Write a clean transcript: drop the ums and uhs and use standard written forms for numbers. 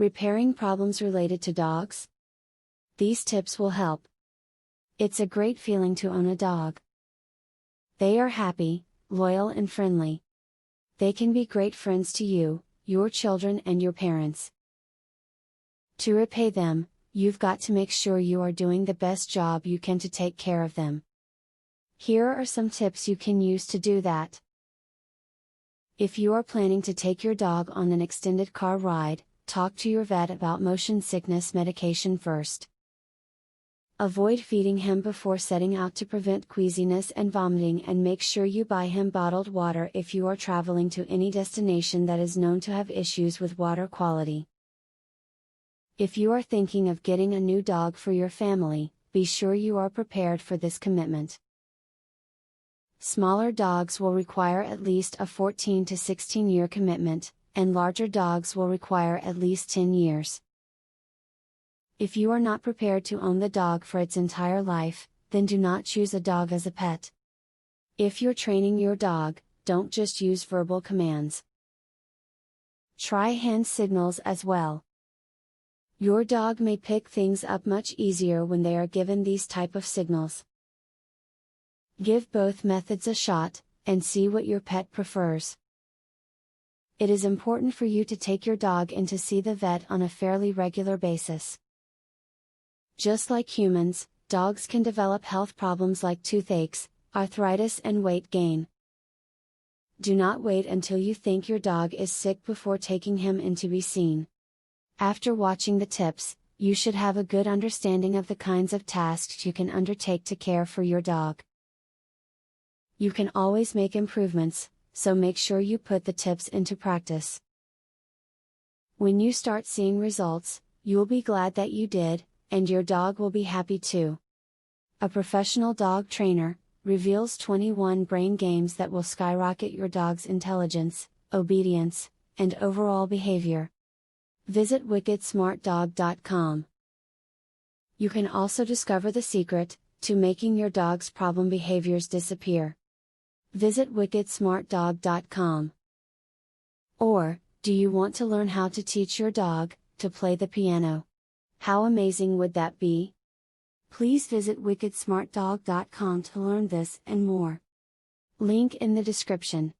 Repairing problems related to dogs? These tips will help. It's a great feeling to own a dog. They are happy, loyal and friendly. They can be great friends to you, your children and your parents. To repay them, you've got to make sure you are doing the best job you can to take care of them. Here are some tips you can use to do that. If you are planning to take your dog on an extended car ride, talk to your vet about motion sickness medication first. Avoid feeding him before setting out to prevent queasiness and vomiting, and make sure you buy him bottled water if you are traveling to any destination that is known to have issues with water quality. If you are thinking of getting a new dog for your family, be sure you are prepared for this commitment. Smaller dogs will require at least a 14 to 16-year commitment, and larger dogs will require at least 10 years. If you are not prepared to own the dog for its entire life, then do not choose a dog as a pet. If you're training your dog, don't just use verbal commands. Try hand signals as well. Your dog may pick things up much easier when they are given these type of signals. Give both methods a shot, and see what your pet prefers. It is important for you to take your dog in to see the vet on a fairly regular basis. Just like humans, dogs can develop health problems like toothaches, arthritis and weight gain. Do not wait until you think your dog is sick before taking him in to be seen. After watching the tips, you should have a good understanding of the kinds of tasks you can undertake to care for your dog. You can always make improvements, so make sure you put the tips into practice. When you start seeing results, you'll be glad that you did, and your dog will be happy too. A professional dog trainer reveals 21 brain games that will skyrocket your dog's intelligence, obedience, and overall behavior. Visit wickedsmartdog.com. You can also discover the secret to making your dog's problem behaviors disappear. Visit wickedsmartdog.com. Or, do you want to learn how to teach your dog to play the piano? How amazing would that be? Please visit wickedsmartdog.com to learn this and more. Link in the description.